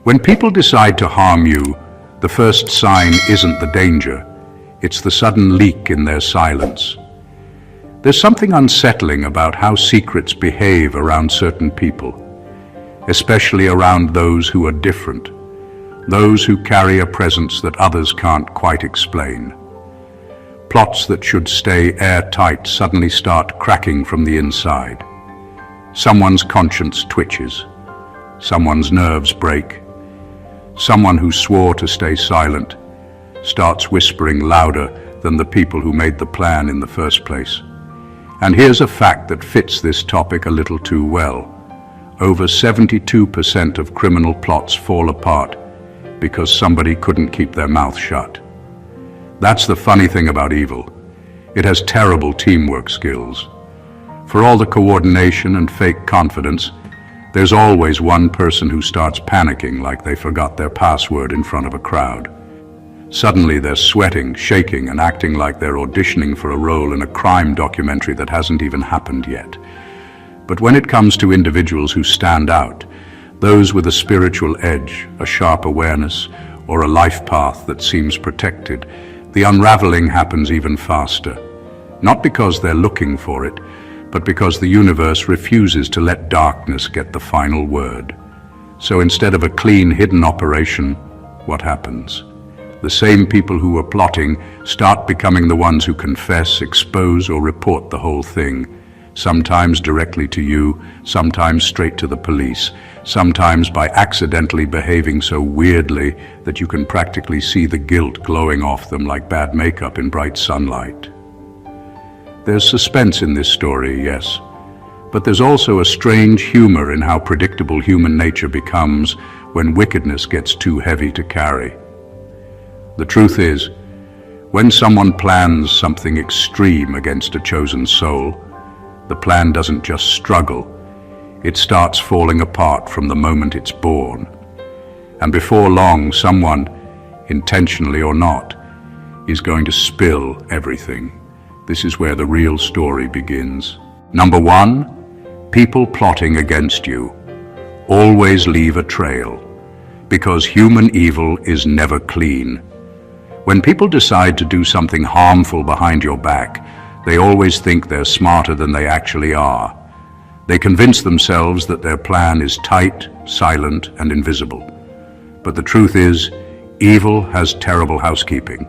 When people decide to harm you, the first sign isn't the danger, it's the sudden leak in their silence. There's something unsettling about how secrets behave around certain people, especially around those who are different, those who carry a presence that others can't quite explain. Plots that should stay airtight suddenly start cracking from the inside. Someone's conscience twitches, someone's nerves break. Someone who swore to stay silent starts whispering louder than the people who made the plan in the first place. And here's a fact that fits this topic a little too well. Over 72% of criminal plots fall apart because somebody couldn't keep their mouth shut. That's the funny thing about evil. It has terrible teamwork skills. For all the coordination and fake confidence, there's always one person who starts panicking like they forgot their password in front of a crowd. Suddenly they're sweating, shaking, and acting like they're auditioning for a role in a crime documentary that hasn't even happened yet. But when it comes to individuals who stand out, those with a spiritual edge, a sharp awareness, or a life path that seems protected, the unraveling happens even faster. Not because they're looking for it, but because the universe refuses to let darkness get the final word. So instead of a clean, hidden operation, what happens? The same people who were plotting start becoming the ones who confess, expose, or report the whole thing. Sometimes directly to you, sometimes straight to the police, sometimes by accidentally behaving so weirdly that you can practically see the guilt glowing off them like bad makeup in bright sunlight. There's suspense in this story, yes, but there's also a strange humor in how predictable human nature becomes when wickedness gets too heavy to carry. The truth is, when someone plans something extreme against a chosen soul, the plan doesn't just struggle, it starts falling apart from the moment it's born. And before long, someone, intentionally or not, is going to spill everything. This is where the real story begins. Number one, people plotting against you always leave a trail, because human evil is never clean. When people decide to do something harmful behind your back, they always think they're smarter than they actually are. They convince themselves that their plan is tight, silent, and invisible. But the truth is, evil has terrible housekeeping.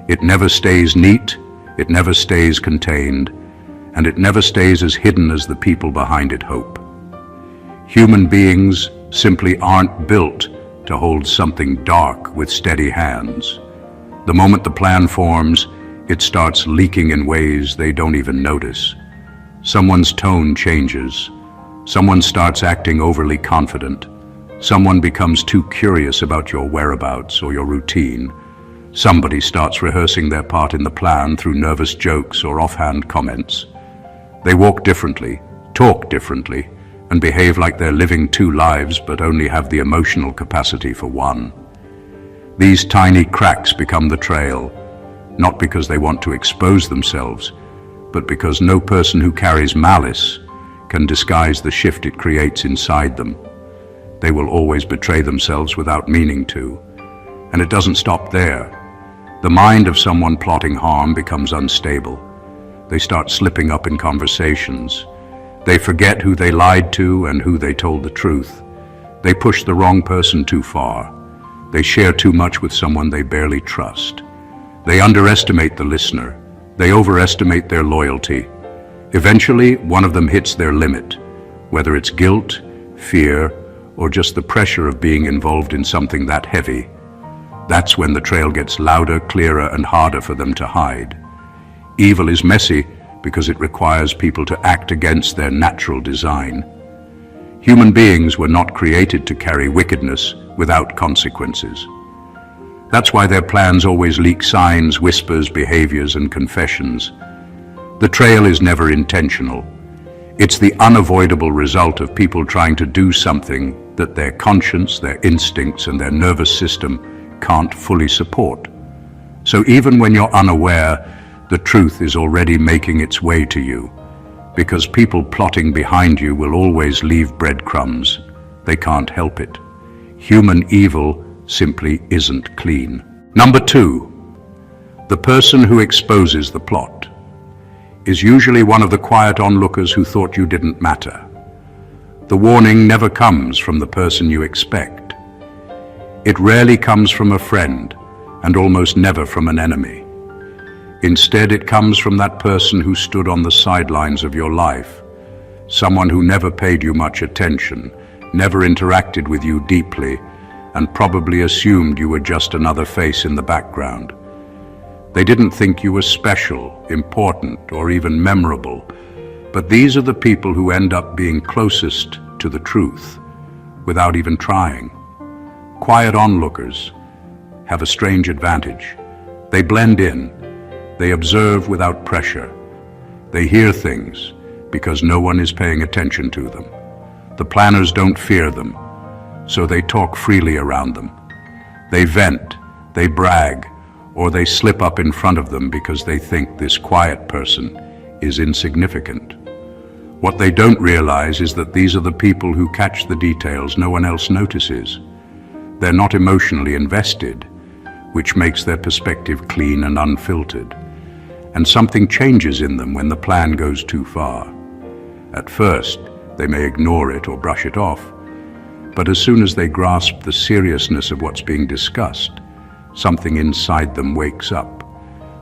It never stays neat, it never stays contained, and it never stays as hidden as the people behind it hope. Human beings simply aren't built to hold something dark with steady hands. The moment the plan forms, it starts leaking in ways they don't even notice. Someone's tone changes. Someone starts acting overly confident. Someone becomes too curious about your whereabouts or your routine. Somebody starts rehearsing their part in the plan through nervous jokes or offhand comments. They walk differently, talk differently, and behave like they're living two lives but only have the emotional capacity for one. These tiny cracks become the trail, not because they want to expose themselves, but because no person who carries malice can disguise the shift it creates inside them. They will always betray themselves without meaning to. And it doesn't stop there. The mind of someone plotting harm becomes unstable. They start slipping up in conversations. They forget who they lied to and who they told the truth. They push the wrong person too far. They share too much with someone they barely trust. They underestimate the listener. They overestimate their loyalty. Eventually, one of them hits their limit, whether it's guilt, fear, or just the pressure of being involved in something that heavy. That's when the trail gets louder, clearer, and harder for them to hide. Evil is messy because it requires people to act against their natural design. Human beings were not created to carry wickedness without consequences. That's why their plans always leak signs, whispers, behaviors, and confessions. The trail is never intentional. It's the unavoidable result of people trying to do something that their conscience, their instincts, and their nervous system can't fully support. So even when you're unaware, the truth is already making its way to you, because people plotting behind you will always leave breadcrumbs. They can't help it. Human evil simply isn't clean. Number 2. The person who exposes the plot is usually one of the quiet onlookers who thought you didn't matter. The warning never comes from the person you expect. It rarely comes from a friend, and almost never from an enemy. Instead, it comes from that person who stood on the sidelines of your life, someone who never paid you much attention, never interacted with you deeply, and probably assumed you were just another face in the background. They didn't think you were special, important, or even memorable, but these are the people who end up being closest to the truth, without even trying. Quiet onlookers have a strange advantage. They blend in, they observe without pressure, they hear things because no one is paying attention to them. The planners don't fear them, so they talk freely around them. They vent, they brag, or they slip up in front of them because they think this quiet person is insignificant. What they don't realize is that these are the people who catch the details no one else notices. They're not emotionally invested, which makes their perspective clean and unfiltered. And something changes in them when the plan goes too far. At first, they may ignore it or brush it off, but as soon as they grasp the seriousness of what's being discussed, something inside them wakes up.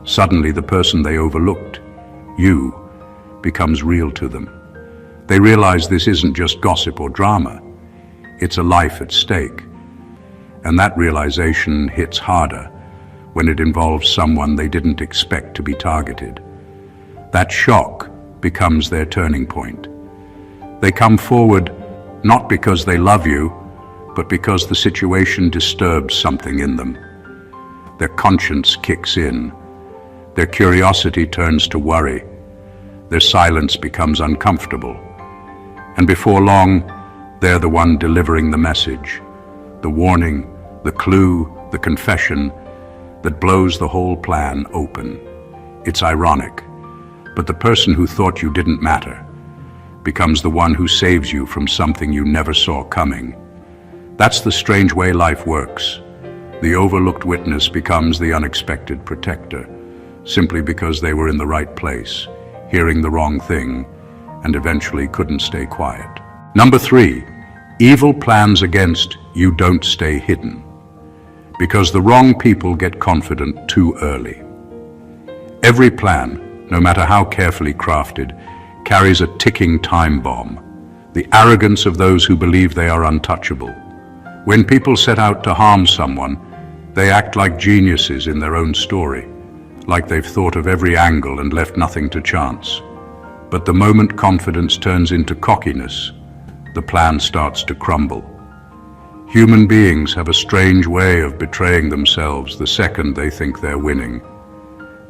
Suddenly, the person they overlooked, you, becomes real to them. They realize this isn't just gossip or drama. It's a life at stake. And that realization hits harder when it involves someone they didn't expect to be targeted. That shock becomes their turning point. They come forward not because they love you, but because the situation disturbs something in them. Their conscience kicks in. Their curiosity turns to worry. Their silence becomes uncomfortable. And before long, they're the one delivering the message, the warning, the clue, the confession that blows the whole plan open. It's ironic, but the person who thought you didn't matter becomes the one who saves you from something you never saw coming. That's the strange way life works. The overlooked witness becomes the unexpected protector, simply because they were in the right place, hearing the wrong thing, and eventually couldn't stay quiet. Number 3, evil plans against you don't stay hidden, because the wrong people get confident too early. Every plan, no matter how carefully crafted, carries a ticking time bomb, the arrogance of those who believe they are untouchable. When people set out to harm someone, they act like geniuses in their own story, like they've thought of every angle and left nothing to chance. But the moment confidence turns into cockiness, the plan starts to crumble. Human beings have a strange way of betraying themselves the second they think they're winning.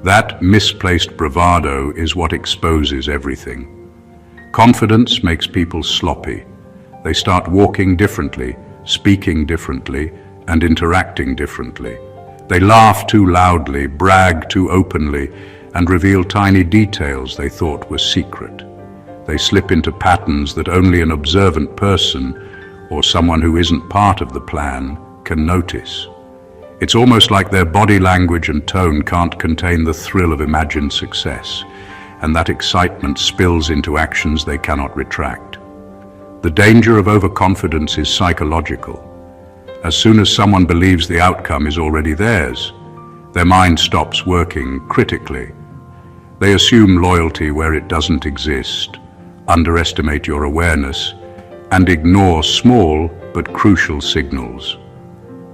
That misplaced bravado is what exposes everything. Confidence makes people sloppy. They start walking differently, speaking differently, and interacting differently. They laugh too loudly, brag too openly, and reveal tiny details they thought were secret. They slip into patterns that only an observant person or someone who isn't part of the plan can notice. It's almost like their body language and tone can't contain the thrill of imagined success, and that excitement spills into actions they cannot retract. The danger of overconfidence is psychological. As soon as someone believes the outcome is already theirs, their mind stops working critically. They assume loyalty where it doesn't exist, underestimate your awareness, and ignore small but crucial signals.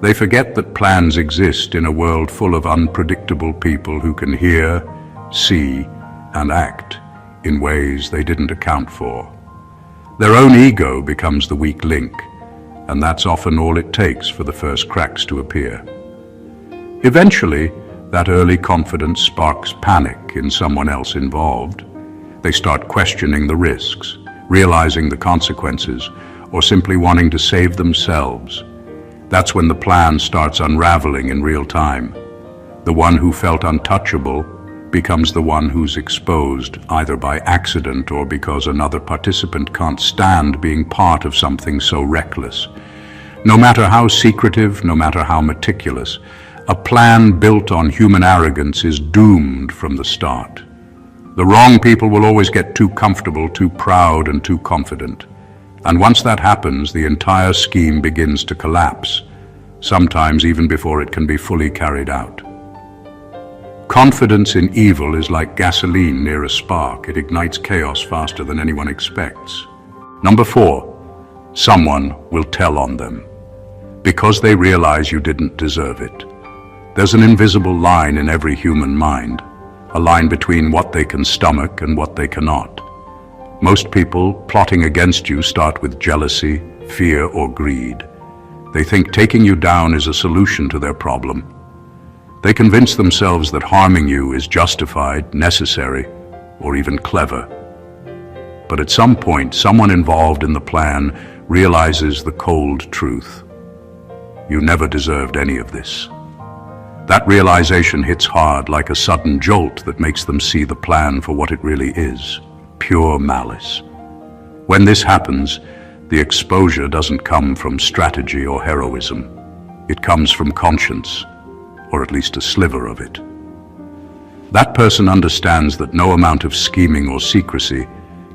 They forget that plans exist in a world full of unpredictable people who can hear, see, and act in ways they didn't account for. Their own ego becomes the weak link, and that's often all it takes for the first cracks to appear. Eventually, that early confidence sparks panic in someone else involved. They start questioning the risks, realizing the consequences, or simply wanting to save themselves. That's when the plan starts unraveling in real time. The one who felt untouchable becomes the one who's exposed, either by accident or because another participant can't stand being part of something so reckless. No matter how secretive, no matter how meticulous, a plan built on human arrogance is doomed from the start. The wrong people will always get too comfortable, too proud, and too confident. And once that happens, the entire scheme begins to collapse, sometimes even before it can be fully carried out. Confidence in evil is like gasoline near a spark. It ignites chaos faster than anyone expects. Number 4, someone will tell on them, because they realize you didn't deserve it. There's an invisible line in every human mind, a line between what they can stomach and what they cannot. Most people plotting against you start with jealousy, fear, or greed. They think taking you down is a solution to their problem. They convince themselves that harming you is justified, necessary, or even clever. But at some point, someone involved in the plan realizes the cold truth. You never deserved any of this. That realization hits hard, like a sudden jolt that makes them see the plan for what it really is: pure malice. When this happens, the exposure doesn't come from strategy or heroism. It comes from conscience, or at least a sliver of it. That person understands that no amount of scheming or secrecy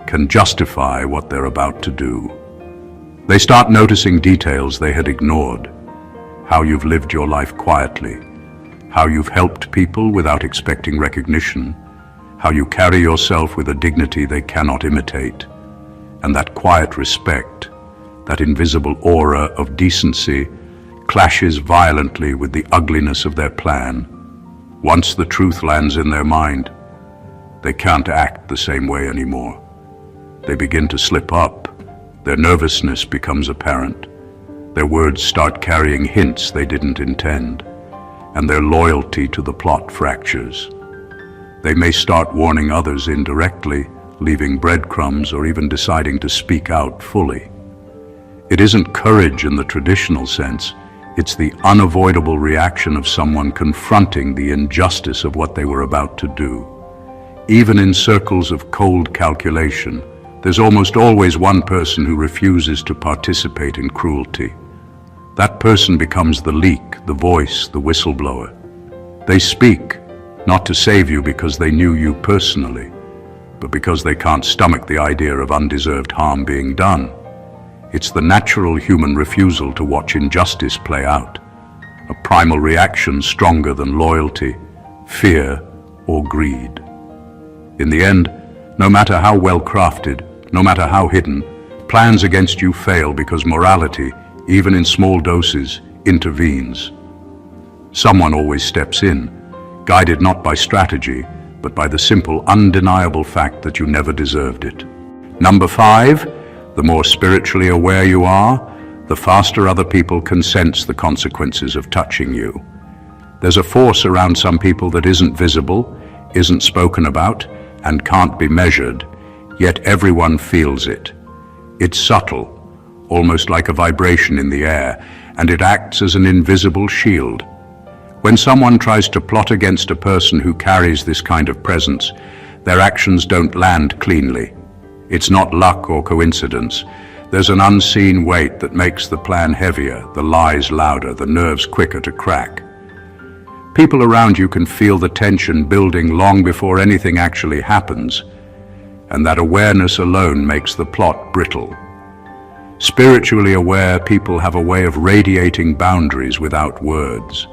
can justify what they're about to do. They start noticing details they had ignored: how you've lived your life quietly, how you've helped people without expecting recognition, how you carry yourself with a dignity they cannot imitate. And that quiet respect, that invisible aura of decency, clashes violently with the ugliness of their plan. Once the truth lands in their mind, they can't act the same way anymore. They begin to slip up. Their nervousness becomes apparent. Their words start carrying hints they didn't intend, and their loyalty to the plot fractures. They may start warning others indirectly, leaving breadcrumbs, or even deciding to speak out fully. It isn't courage in the traditional sense. It's the unavoidable reaction of someone confronting the injustice of what they were about to do. Even in circles of cold calculation, there's almost always one person who refuses to participate in cruelty. That person becomes the leak, the voice, the whistleblower. They speak, not to save you because they knew you personally, but because they can't stomach the idea of undeserved harm being done. It's the natural human refusal to watch injustice play out, a primal reaction stronger than loyalty, fear, or greed. In the end, no matter how well crafted, no matter how hidden, plans against you fail because morality, even in small doses, intervenes. Someone always steps in, guided not by strategy, but by the simple, undeniable fact that you never deserved it. Number 5, the more spiritually aware you are, the faster other people can sense the consequences of touching you. There's a force around some people that isn't visible, isn't spoken about, and can't be measured, yet everyone feels it. It's subtle, almost like a vibration in the air, and it acts as an invisible shield. When someone tries to plot against a person who carries this kind of presence, their actions don't land cleanly. It's not luck or coincidence. There's an unseen weight that makes the plan heavier, the lies louder, the nerves quicker to crack. People around you can feel the tension building long before anything actually happens, and that awareness alone makes the plot brittle. Spiritually aware people have a way of radiating boundaries without words.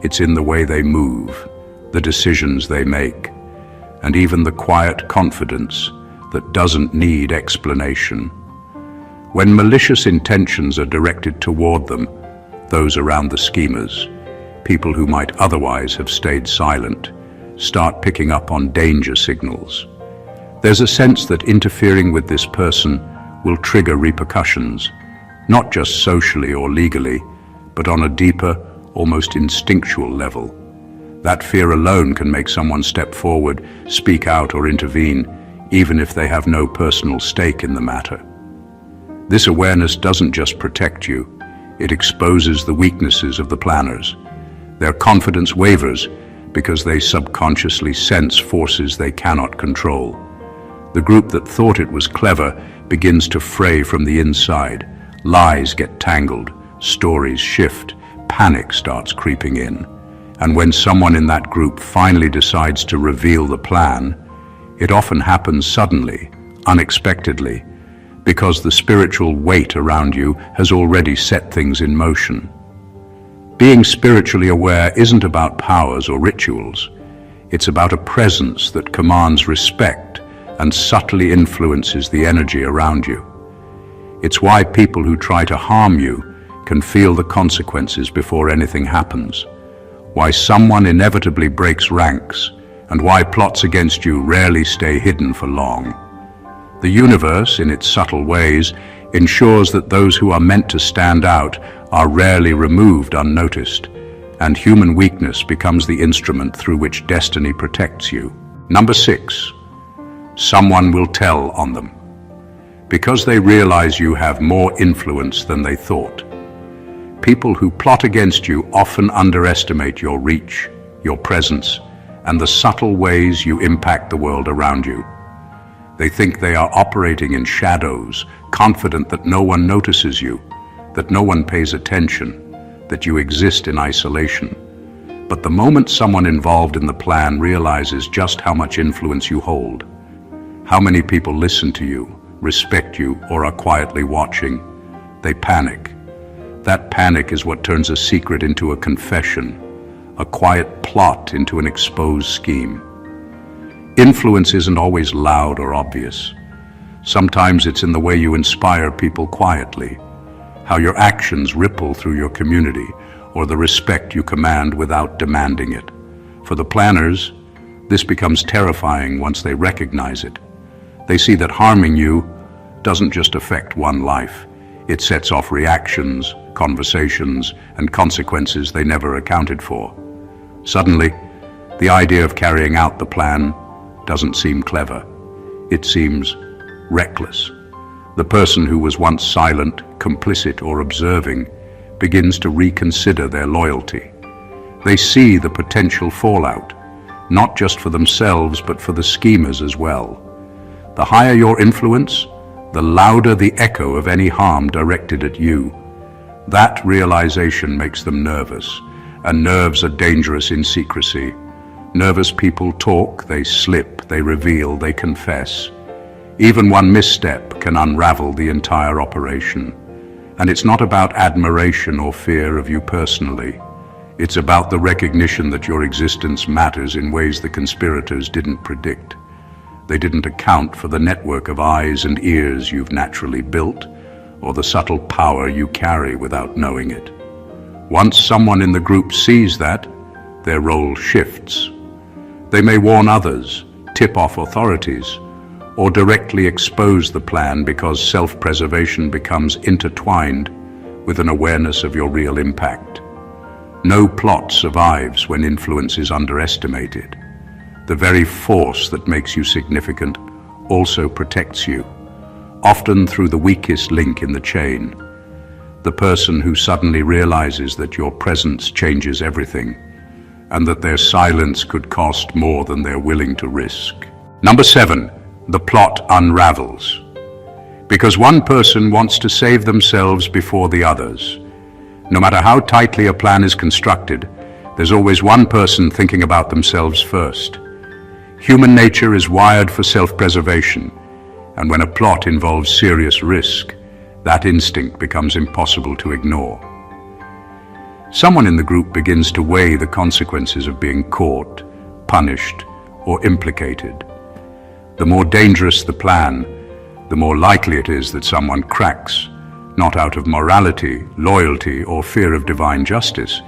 It's in the way they move, the decisions they make, and even the quiet confidence that doesn't need explanation. When malicious intentions are directed toward them, those around the schemers, people who might otherwise have stayed silent, start picking up on danger signals. There's a sense that interfering with this person will trigger repercussions, not just socially or legally, but on a deeper, almost instinctual level. That fear alone can make someone step forward, speak out, or intervene, even if they have no personal stake in the matter. This awareness doesn't just protect you, it exposes the weaknesses of the planners. Their confidence wavers because they subconsciously sense forces they cannot control. The group that thought it was clever begins to fray from the inside. Lies get tangled, stories shift, panic starts creeping in. And when someone in that group finally decides to reveal the plan, it often happens suddenly, unexpectedly, because the spiritual weight around you has already set things in motion. Being spiritually aware isn't about powers or rituals. It's about a presence that commands respect and subtly influences the energy around you. It's why people who try to harm you can feel the consequences before anything happens, why someone inevitably breaks ranks, and why plots against you rarely stay hidden for long. The universe, in its subtle ways, ensures that those who are meant to stand out are rarely removed unnoticed, and human weakness becomes the instrument through which destiny protects you. Number 6. Someone will tell on them. Because they realize you have more influence than they thought. People who plot against you often underestimate your reach, your presence, and the subtle ways you impact the world around you. They think they are operating in shadows, confident that no one notices you, that no one pays attention, that you exist in isolation. But the moment someone involved in the plan realizes just how much influence you hold, how many people listen to you, respect you, or are quietly watching, they panic. That panic is what turns a secret into a confession, a quiet plot into an exposed scheme. Influence isn't always loud or obvious. Sometimes it's in the way you inspire people quietly, how your actions ripple through your community, or the respect you command without demanding it. For the planners, this becomes terrifying once they recognize it. They see that harming you doesn't just affect one life. It sets off reactions, conversations, and consequences they never accounted for. Suddenly, the idea of carrying out the plan doesn't seem clever. It seems reckless. The person who was once silent, complicit, or observing begins to reconsider their loyalty. They see the potential fallout, not just for themselves, but for the schemers as well. The higher your influence, the louder the echo of any harm directed at you. That realization makes them nervous, and nerves are dangerous in secrecy. Nervous people talk, they slip, they reveal, they confess. Even one misstep can unravel the entire operation. And it's not about admiration or fear of you personally. It's about the recognition that your existence matters in ways the conspirators didn't predict. They didn't account for the network of eyes and ears you've naturally built, or the subtle power you carry without knowing it. Once someone in the group sees that, their role shifts. They may warn others, tip off authorities, or directly expose the plan because self-preservation becomes intertwined with an awareness of your real impact. No plot survives when influence is underestimated. The very force that makes you significant also protects you, often through the weakest link in the chain, the person who suddenly realizes that your presence changes everything, and that their silence could cost more than they're willing to risk. Number 7, the plot unravels. Because one person wants to save themselves before the others. No matter how tightly a plan is constructed, there's always one person thinking about themselves first. Human nature is wired for self-preservation, and when a plot involves serious risk, that instinct becomes impossible to ignore. Someone in the group begins to weigh the consequences of being caught, punished, or implicated. The more dangerous the plan, the more likely it is that someone cracks, not out of morality, loyalty, or fear of divine justice,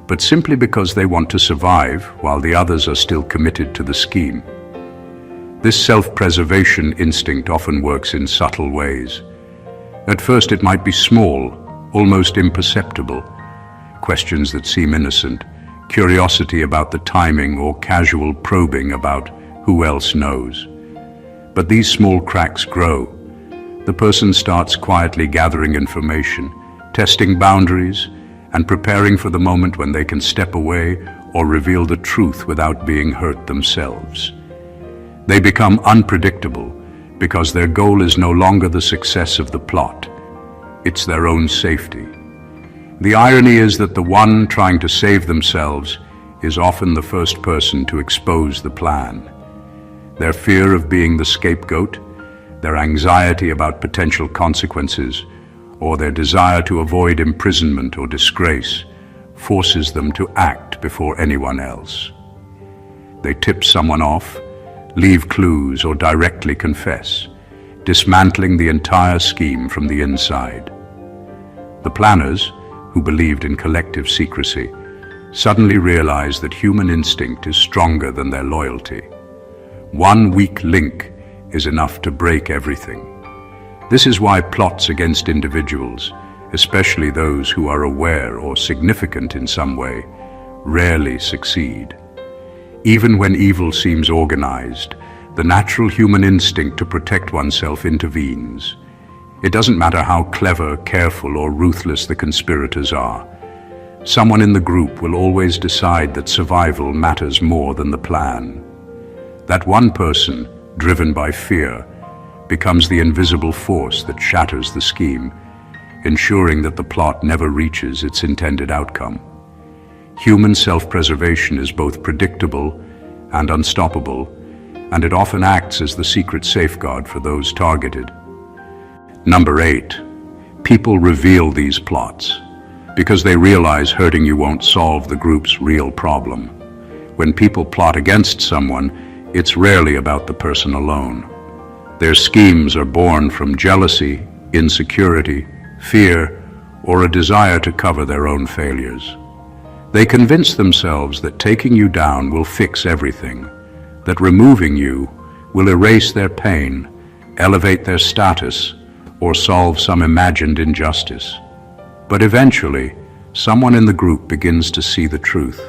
but simply because they want to survive while the others are still committed to the scheme. This self-preservation instinct often works in subtle ways. At first it might be small, almost imperceptible. Questions that seem innocent, curiosity about the timing, or casual probing about who else knows. But these small cracks grow. The person starts quietly gathering information, testing boundaries, and preparing for the moment when they can step away or reveal the truth without being hurt themselves. They become unpredictable because their goal is no longer the success of the plot. It's their own safety. The irony is that the one trying to save themselves is often the first person to expose the plan. Their fear of being the scapegoat, their anxiety about potential consequences, or their desire to avoid imprisonment or disgrace forces them to act before anyone else. They tip someone off, leave clues, or directly confess, dismantling the entire scheme from the inside. The planners, who believed in collective secrecy, suddenly realize that human instinct is stronger than their loyalty. One weak link is enough to break everything. This is why plots against individuals, especially those who are aware or significant in some way, rarely succeed. Even when evil seems organized, the natural human instinct to protect oneself intervenes. It doesn't matter how clever, careful, or ruthless the conspirators are. Someone in the group will always decide that survival matters more than the plan. That one person, driven by fear, becomes the invisible force that shatters the scheme, ensuring that the plot never reaches its intended outcome. Human self-preservation is both predictable and unstoppable, and it often acts as the secret safeguard for those targeted. Number 8. People reveal these plots because they realize hurting you won't solve the group's real problem. When people plot against someone, it's rarely about the person alone. Their schemes are born from jealousy, insecurity, fear, or a desire to cover their own failures. They convince themselves that taking you down will fix everything, that removing you will erase their pain, elevate their status, or solve some imagined injustice. But eventually, someone in the group begins to see the truth.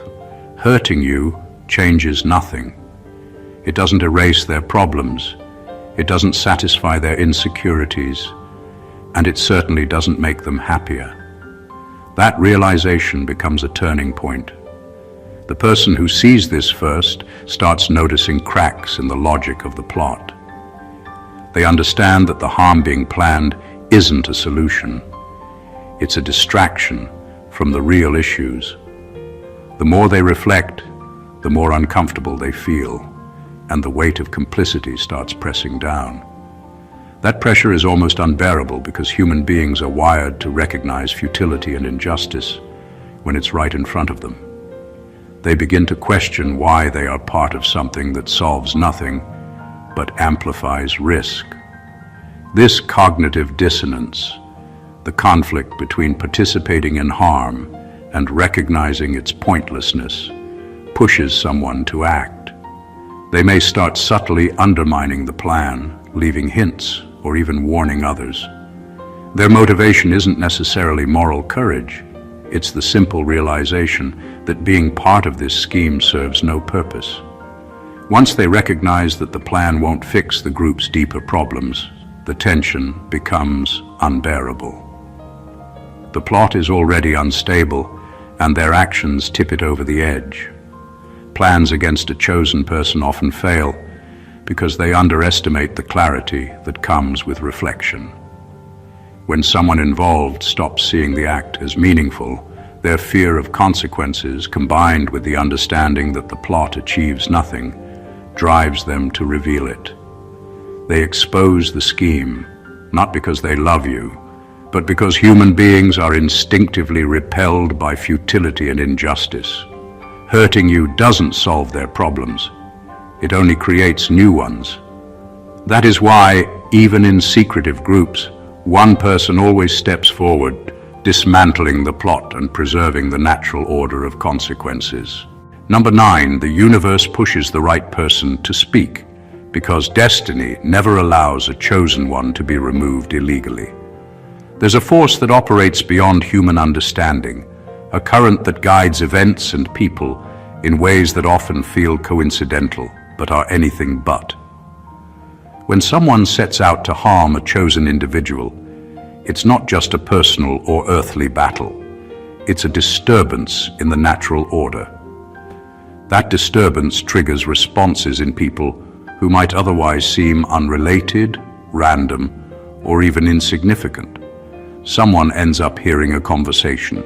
Hurting you changes nothing. It doesn't erase their problems. It doesn't satisfy their insecurities, and it certainly doesn't make them happier. That realization becomes a turning point. The person who sees this first starts noticing cracks in the logic of the plot. They understand that the harm being planned isn't a solution. It's a distraction from the real issues. The more they reflect, the more uncomfortable they feel, and the weight of complicity starts pressing down. That pressure is almost unbearable because human beings are wired to recognize futility and injustice when it's right in front of them. They begin to question why they are part of something that solves nothing but amplifies risk. This cognitive dissonance, the conflict between participating in harm and recognizing its pointlessness, pushes someone to act. They may start subtly undermining the plan, leaving hints or even warning others. Their motivation isn't necessarily moral courage. It's the simple realization that being part of this scheme serves no purpose. Once they recognize that the plan won't fix the group's deeper problems, the tension becomes unbearable. The plot is already unstable, and their actions tip it over the edge. Plans against a chosen person often fail because they underestimate the clarity that comes with reflection. When someone involved stops seeing the act as meaningful, their fear of consequences, combined with the understanding that the plot achieves nothing, drives them to reveal it. They expose the scheme, not because they love you, but because human beings are instinctively repelled by futility and injustice. Hurting you doesn't solve their problems. It only creates new ones. That is why, even in secretive groups, one person always steps forward, dismantling the plot and preserving the natural order of consequences. Number 9, the universe pushes the right person to speak, because destiny never allows a chosen one to be removed illegally. There's a force that operates beyond human understanding, a current that guides events and people in ways that often feel coincidental, but are anything but. When someone sets out to harm a chosen individual, it's not just a personal or earthly battle. It's a disturbance in the natural order. That disturbance triggers responses in people who might otherwise seem unrelated, random, or even insignificant. Someone ends up hearing a conversation,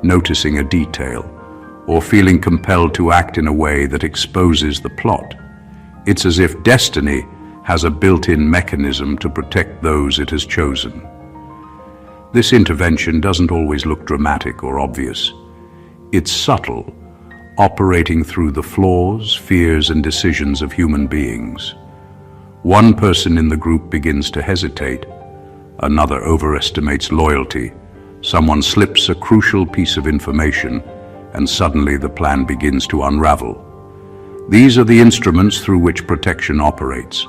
noticing a detail, or feeling compelled to act in a way that exposes the plot. It's as if destiny has a built-in mechanism to protect those it has chosen. This intervention doesn't always look dramatic or obvious. It's subtle, operating through the flaws, fears, and decisions of human beings. One person in the group begins to hesitate. Another overestimates loyalty. Someone slips a crucial piece of information, and suddenly the plan begins to unravel. These are the instruments through which protection operates.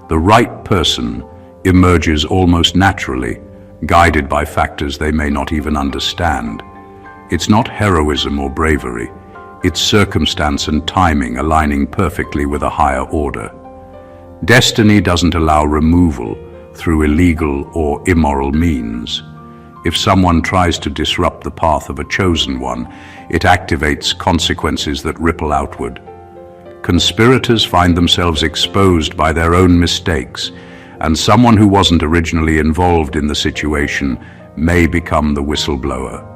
The right person emerges almost naturally, guided by factors they may not even understand. It's not heroism or bravery. It's circumstance and timing aligning perfectly with a higher order. Destiny doesn't allow removal through illegal or immoral means. If someone tries to disrupt the path of a chosen one, it activates consequences that ripple outward. Conspirators find themselves exposed by their own mistakes, and someone who wasn't originally involved in the situation may become the whistleblower.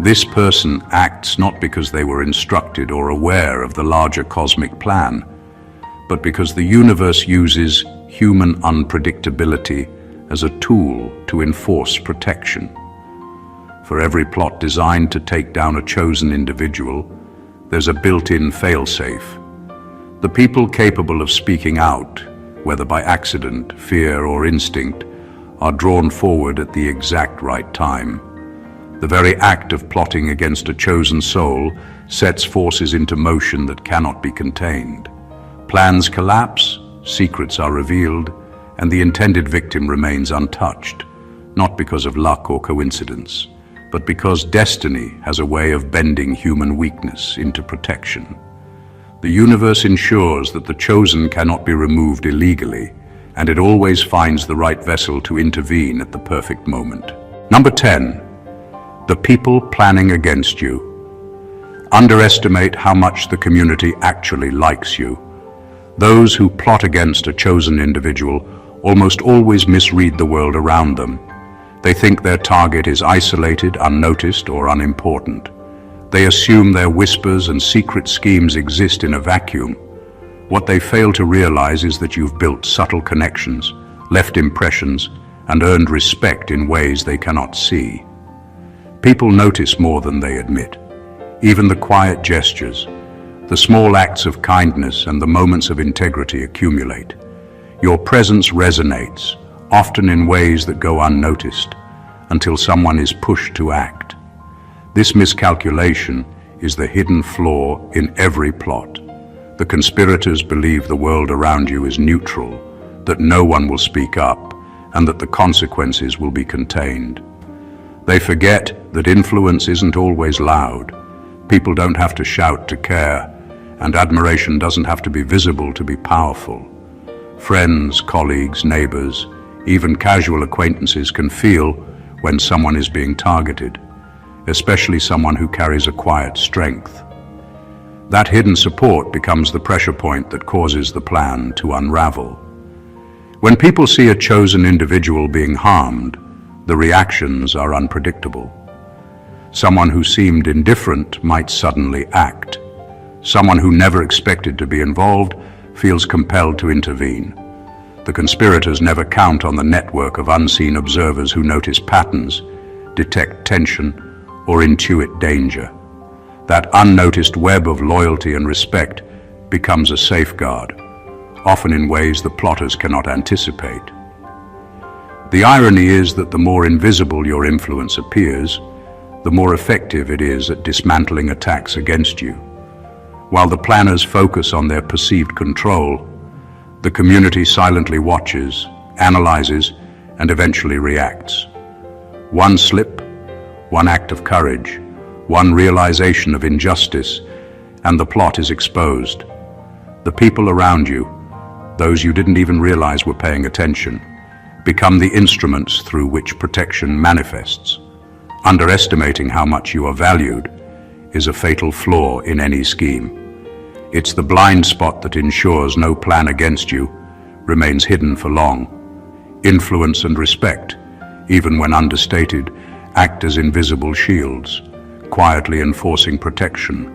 This person acts not because they were instructed or aware of the larger cosmic plan, but because the universe uses human unpredictability as a tool to enforce protection. For every plot designed to take down a chosen individual, there's a built-in fail-safe. The people capable of speaking out, whether by accident, fear, or instinct, are drawn forward at the exact right time. The very act of plotting against a chosen soul sets forces into motion that cannot be contained. Plans collapse, secrets are revealed, and the intended victim remains untouched, not because of luck or coincidence, but because destiny has a way of bending human weakness into protection. The universe ensures that the chosen cannot be removed illegally, and it always finds the right vessel to intervene at the perfect moment. Number 10. The people planning against you. Underestimate how much the community actually likes you. Those who plot against a chosen individual almost always misread the world around them. They think their target is isolated, unnoticed, or unimportant. They assume their whispers and secret schemes exist in a vacuum. What they fail to realize is that you've built subtle connections, left impressions, and earned respect in ways they cannot see. People notice more than they admit. Even the quiet gestures, the small acts of kindness, and the moments of integrity accumulate. Your presence resonates, often in ways that go unnoticed, until someone is pushed to act. This miscalculation is the hidden flaw in every plot. The conspirators believe the world around you is neutral, that no one will speak up, and that the consequences will be contained. They forget that influence isn't always loud. People don't have to shout to care, and admiration doesn't have to be visible to be powerful. Friends, colleagues, neighbors, even casual acquaintances can feel when someone is being targeted, especially someone who carries a quiet strength. That hidden support becomes the pressure point that causes the plan to unravel. When people see a chosen individual being harmed, the reactions are unpredictable. Someone who seemed indifferent might suddenly act. Someone who never expected to be involved feels compelled to intervene. The conspirators never count on the network of unseen observers who notice patterns, detect tension, or intuit danger. That unnoticed web of loyalty and respect becomes a safeguard, often in ways the plotters cannot anticipate. The irony is that the more invisible your influence appears, the more effective it is at dismantling attacks against you. While the planners focus on their perceived control, the community silently watches, analyzes, and eventually reacts. One slip, one act of courage, one realization of injustice, and the plot is exposed. The people around you, those you didn't even realize were paying attention, become the instruments through which protection manifests. Underestimating how much you are valued is a fatal flaw in any scheme. It's the blind spot that ensures no plan against you remains hidden for long. Influence and respect, even when understated, act as invisible shields, quietly enforcing protection,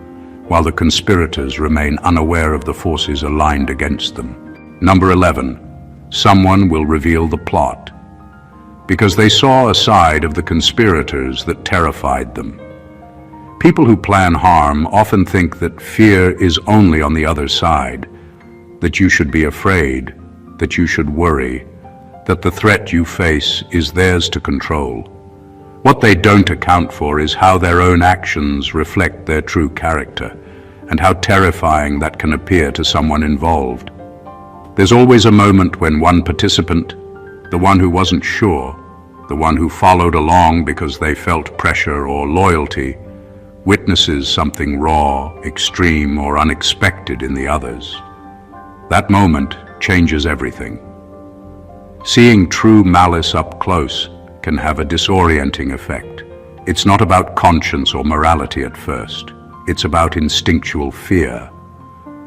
while the conspirators remain unaware of the forces aligned against them. Number 11. Someone will reveal the plot, because they saw a side of the conspirators that terrified them. People who plan harm often think that fear is only on the other side, that you should be afraid, that you should worry, that the threat you face is theirs to control. What they don't account for is how their own actions reflect their true character, and how terrifying that can appear to someone involved. There's always a moment when one participant, the one who wasn't sure, the one who followed along because they felt pressure or loyalty, witnesses something raw, extreme, or unexpected in the others. That moment changes everything. Seeing true malice up close can have a disorienting effect. It's not about conscience or morality at first. It's about instinctual fear.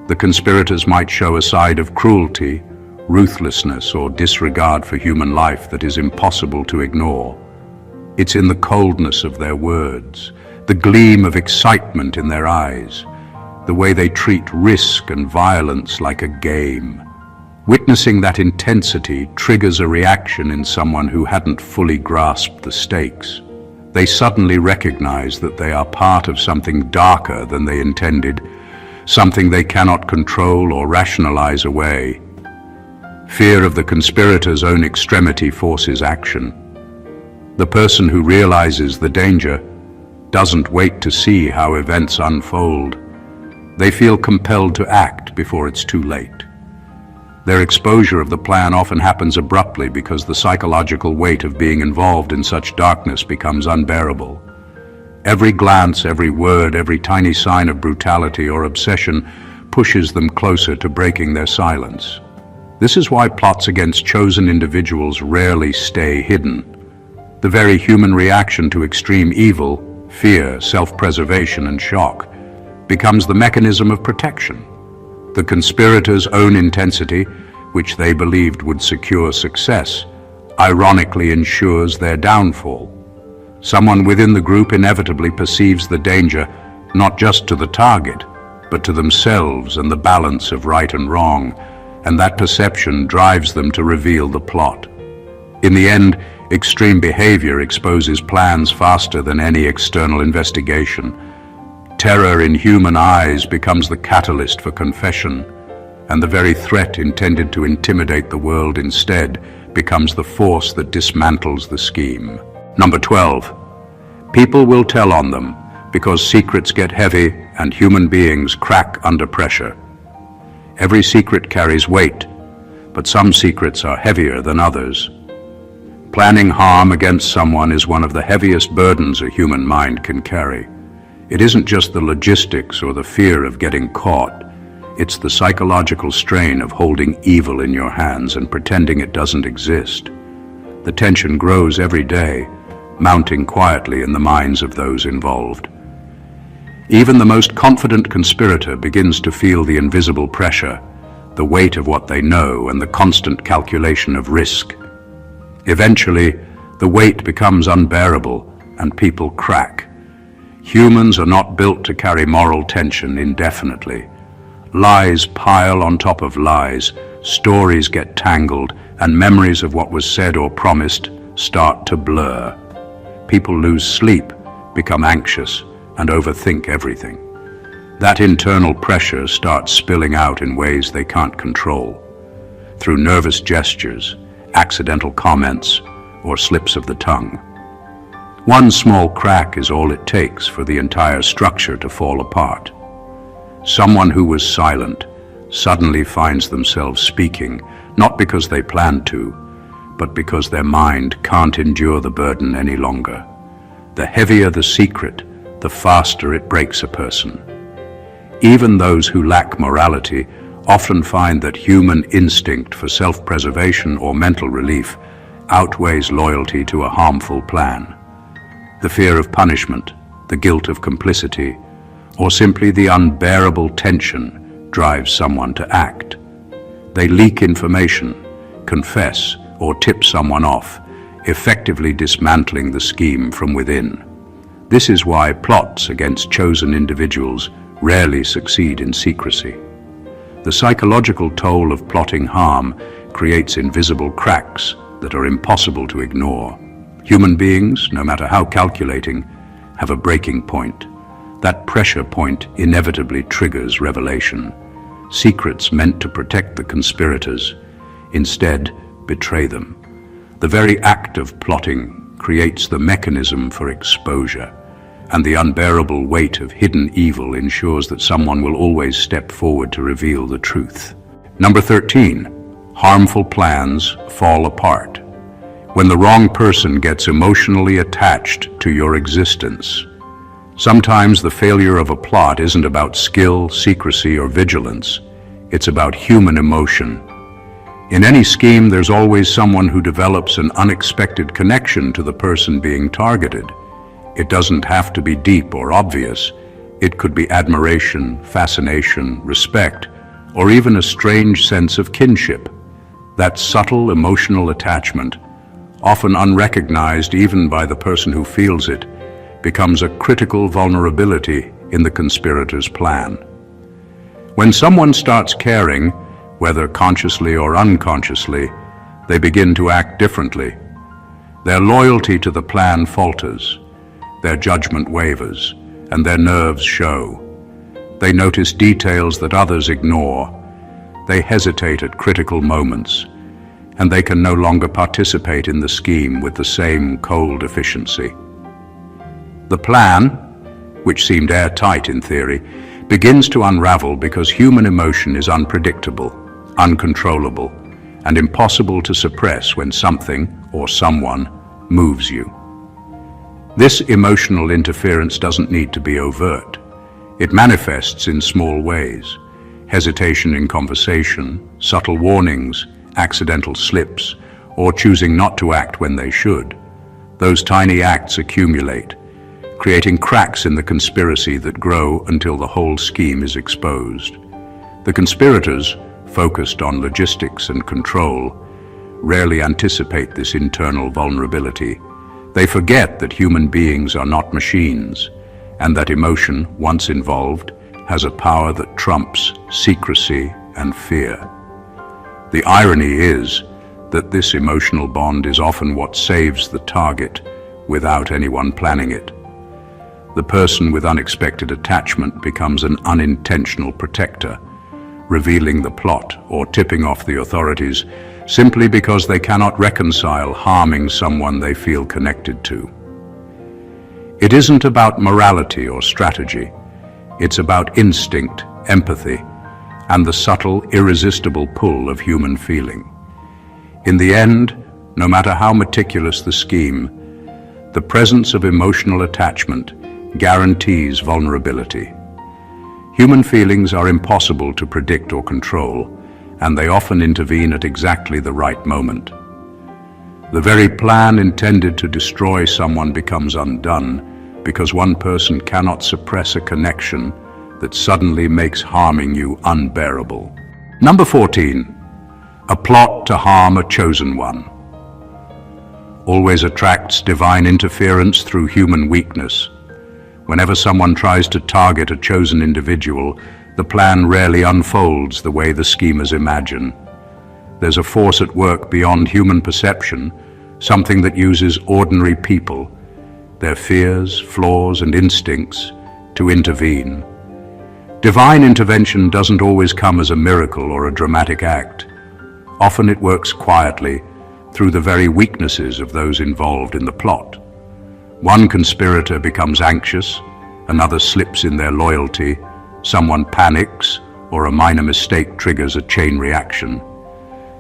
The conspirators might show a side of cruelty, ruthlessness, or disregard for human life that is impossible to ignore. It's in the coldness of their words, the gleam of excitement in their eyes, the way they treat risk and violence like a game. Witnessing that intensity triggers a reaction in someone who hadn't fully grasped the stakes. They suddenly recognize that they are part of something darker than they intended, something they cannot control or rationalize away. Fear of the conspirators' own extremity forces action. The person who realizes the danger doesn't wait to see how events unfold. They feel compelled to act before it's too late. Their exposure of the plan often happens abruptly because the psychological weight of being involved in such darkness becomes unbearable. Every glance, every word, every tiny sign of brutality or obsession pushes them closer to breaking their silence. This is why plots against chosen individuals rarely stay hidden. The very human reaction to extreme evil, fear, self-preservation, and shock, becomes the mechanism of protection. The conspirators' own intensity, which they believed would secure success, ironically ensures their downfall. Someone within the group inevitably perceives the danger not just to the target, but to themselves and the balance of right and wrong, and that perception drives them to reveal the plot. In the end, extreme behavior exposes plans faster than any external investigation. Terror in human eyes becomes the catalyst for confession, and the very threat intended to intimidate the world instead becomes the force that dismantles the scheme. Number 12. People will tell on them because secrets get heavy and human beings crack under pressure. Every secret carries weight, but some secrets are heavier than others. Planning harm against someone is one of the heaviest burdens a human mind can carry. It isn't just the logistics or the fear of getting caught. It's the psychological strain of holding evil in your hands and pretending it doesn't exist. The tension grows every day, mounting quietly in the minds of those involved. Even the most confident conspirator begins to feel the invisible pressure, the weight of what they know, and the constant calculation of risk. Eventually, the weight becomes unbearable and people crack. Humans are not built to carry moral tension indefinitely. Lies pile on top of lies, stories get tangled, and memories of what was said or promised start to blur. People lose sleep, become anxious, and overthink everything. That internal pressure starts spilling out in ways they can't control, through nervous gestures, accidental comments, or slips of the tongue. One small crack is all it takes for the entire structure to fall apart. Someone who was silent suddenly finds themselves speaking, not because they planned to, but because their mind can't endure the burden any longer. The heavier the secret, the faster it breaks a person. Even those who lack morality often find that human instinct for self-preservation or mental relief outweighs loyalty to a harmful plan. The fear of punishment, the guilt of complicity, or simply the unbearable tension drives someone to act. They leak information, confess, or tip someone off, effectively dismantling the scheme from within. This is why plots against chosen individuals rarely succeed in secrecy. The psychological toll of plotting harm creates invisible cracks that are impossible to ignore. Human beings, no matter how calculating, have a breaking point. That pressure point inevitably triggers revelation. Secrets meant to protect the conspirators instead betray them. The very act of plotting creates the mechanism for exposure, and the unbearable weight of hidden evil ensures that someone will always step forward to reveal the truth. Number 13. Harmful plans fall apart. When the wrong person gets emotionally attached to your existence. Sometimes the failure of a plot isn't about skill, secrecy, or vigilance. It's about human emotion. In any scheme, there's always someone who develops an unexpected connection to the person being targeted. It doesn't have to be deep or obvious. It could be admiration, fascination, respect, or even a strange sense of kinship. That subtle emotional attachment, often unrecognized even by the person who feels it, becomes a critical vulnerability in the conspirator's plan. When someone starts caring, whether consciously or unconsciously, they begin to act differently. Their loyalty to the plan falters, their judgment wavers, and their nerves show. They notice details that others ignore. They hesitate at critical moments, and they can no longer participate in the scheme with the same cold efficiency. The plan, which seemed airtight in theory, begins to unravel because human emotion is unpredictable, uncontrollable, and impossible to suppress when something or someone moves you. This emotional interference doesn't need to be overt. It manifests in small ways: hesitation in conversation, subtle warnings, accidental slips, or choosing not to act when they should. Those tiny acts accumulate, creating cracks in the conspiracy that grow until the whole scheme is exposed. The conspirators, focused on logistics and control, rarely anticipate this internal vulnerability. They forget that human beings are not machines, and that emotion, once involved, has a power that trumps secrecy and fear. The irony is that this emotional bond is often what saves the target without anyone planning it. The person with unexpected attachment becomes an unintentional protector, revealing the plot or tipping off the authorities simply because they cannot reconcile harming someone they feel connected to. It isn't about morality or strategy. It's about instinct, empathy, and the subtle, irresistible pull of human feeling. In the end, no matter how meticulous the scheme, the presence of emotional attachment guarantees vulnerability. Human feelings are impossible to predict or control, and they often intervene at exactly the right moment. The very plan intended to destroy someone becomes undone because one person cannot suppress a connection that suddenly makes harming you unbearable. Number 14. A plot to harm a chosen one. Always attracts divine interference through human weakness. Whenever someone tries to target a chosen individual, the plan rarely unfolds the way the schemers imagine. There's a force at work beyond human perception, something that uses ordinary people, their fears, flaws, and instincts, to intervene. Divine intervention doesn't always come as a miracle or a dramatic act. Often it works quietly, through the very weaknesses of those involved in the plot. One conspirator becomes anxious, another slips in their loyalty, someone panics, or a minor mistake triggers a chain reaction.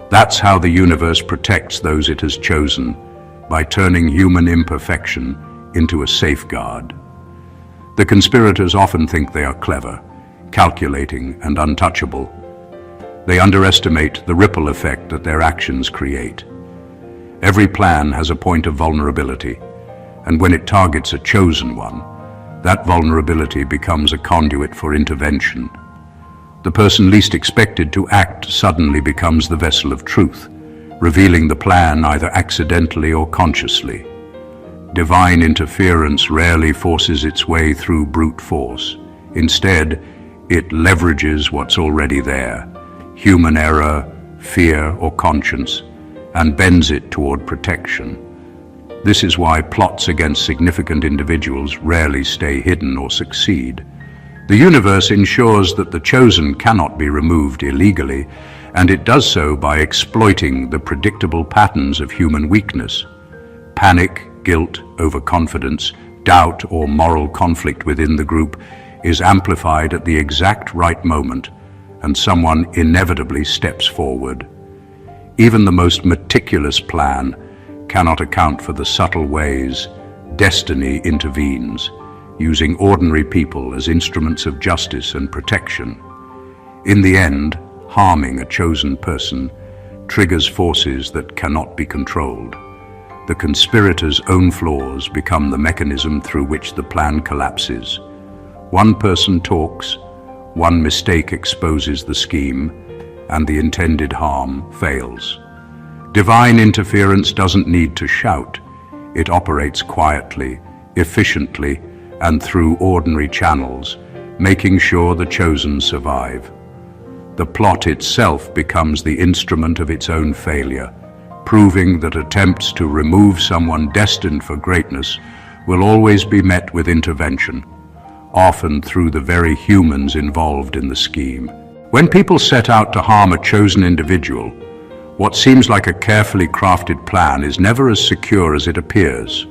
That's how the universe protects those it has chosen, by turning human imperfection into a safeguard. The conspirators often think they are clever, calculating, and untouchable. They underestimate the ripple effect that their actions create. Every plan has a point of vulnerability, and when it targets a chosen one, that vulnerability becomes a conduit for intervention. The person least expected to act suddenly becomes the vessel of truth, revealing the plan either accidentally or consciously. Divine interference rarely forces its way through brute force. Instead, it leverages what's already there, human error, fear, or conscience, and bends it toward protection. This is why plots against significant individuals rarely stay hidden or succeed. The universe ensures that the chosen cannot be removed illegally, and it does so by exploiting the predictable patterns of human weakness. Panic, guilt, overconfidence, doubt, or moral conflict within the group is amplified at the exact right moment, and someone inevitably steps forward. Even the most meticulous plan cannot account for the subtle ways destiny intervenes, using ordinary people as instruments of justice and protection. In the end, harming a chosen person triggers forces that cannot be controlled. The conspirator's own flaws become the mechanism through which the plan collapses. One person talks, one mistake exposes the scheme, and the intended harm fails. Divine interference doesn't need to shout. It operates quietly, efficiently, and through ordinary channels, making sure the chosen survive. The plot itself becomes the instrument of its own failure, proving that attempts to remove someone destined for greatness will always be met with intervention, often through the very humans involved in the scheme. When people set out to harm a chosen individual, what seems like a carefully crafted plan is never as secure as it appears.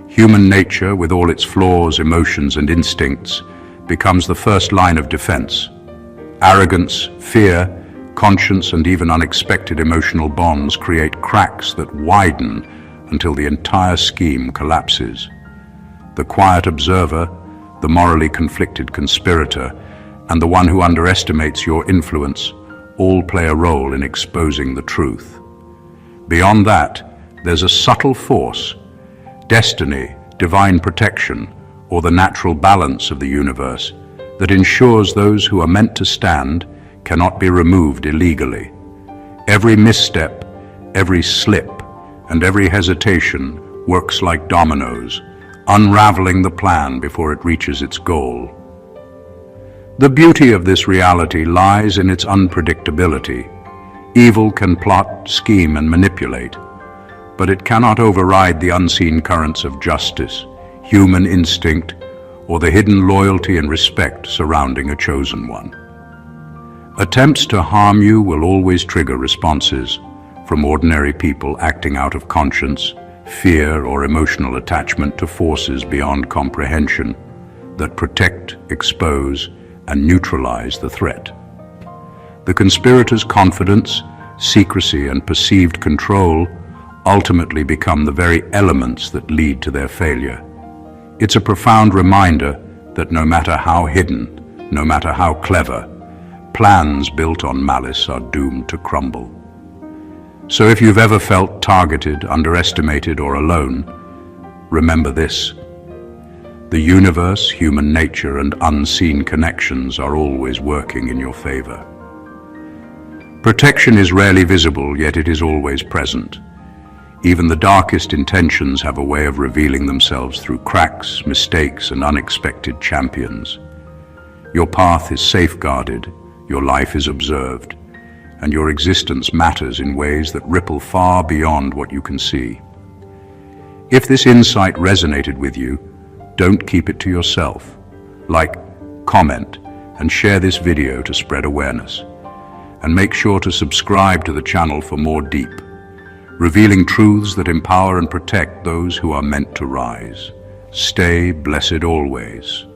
Human nature, with all its flaws, emotions, and instincts, becomes the first line of defense. Arrogance, fear, conscience, and even unexpected emotional bonds create cracks that widen until the entire scheme collapses. The quiet observer, the morally conflicted conspirator, and the one who underestimates your influence all play a role in exposing the truth. Beyond that, there's a subtle force, destiny, divine protection, or the natural balance of the universe that ensures those who are meant to stand cannot be removed illegally. Every misstep, every slip, and every hesitation works like dominoes, unraveling the plan before it reaches its goal. The beauty of this reality lies in its unpredictability. Evil can plot, scheme, and manipulate, but it cannot override the unseen currents of justice, human instinct, or the hidden loyalty and respect surrounding a chosen one. Attempts to harm you will always trigger responses from ordinary people acting out of conscience, fear, or emotional attachment to forces beyond comprehension that protect, expose, and neutralize the threat. The conspirator's confidence, secrecy, and perceived control ultimately become the very elements that lead to their failure. It's a profound reminder that no matter how hidden, no matter how clever, plans built on malice are doomed to crumble. So if you've ever felt targeted, underestimated, or alone, remember this: the universe, human nature, and unseen connections are always working in your favor. Protection is rarely visible, yet it is always present. Even the darkest intentions have a way of revealing themselves through cracks, mistakes, and unexpected champions. Your path is safeguarded, your life is observed, and your existence matters in ways that ripple far beyond what you can see. If this insight resonated with you, don't keep it to yourself. Like, comment, and share this video to spread awareness. And make sure to subscribe to the channel for more deep, revealing truths that empower and protect those who are meant to rise. Stay blessed always.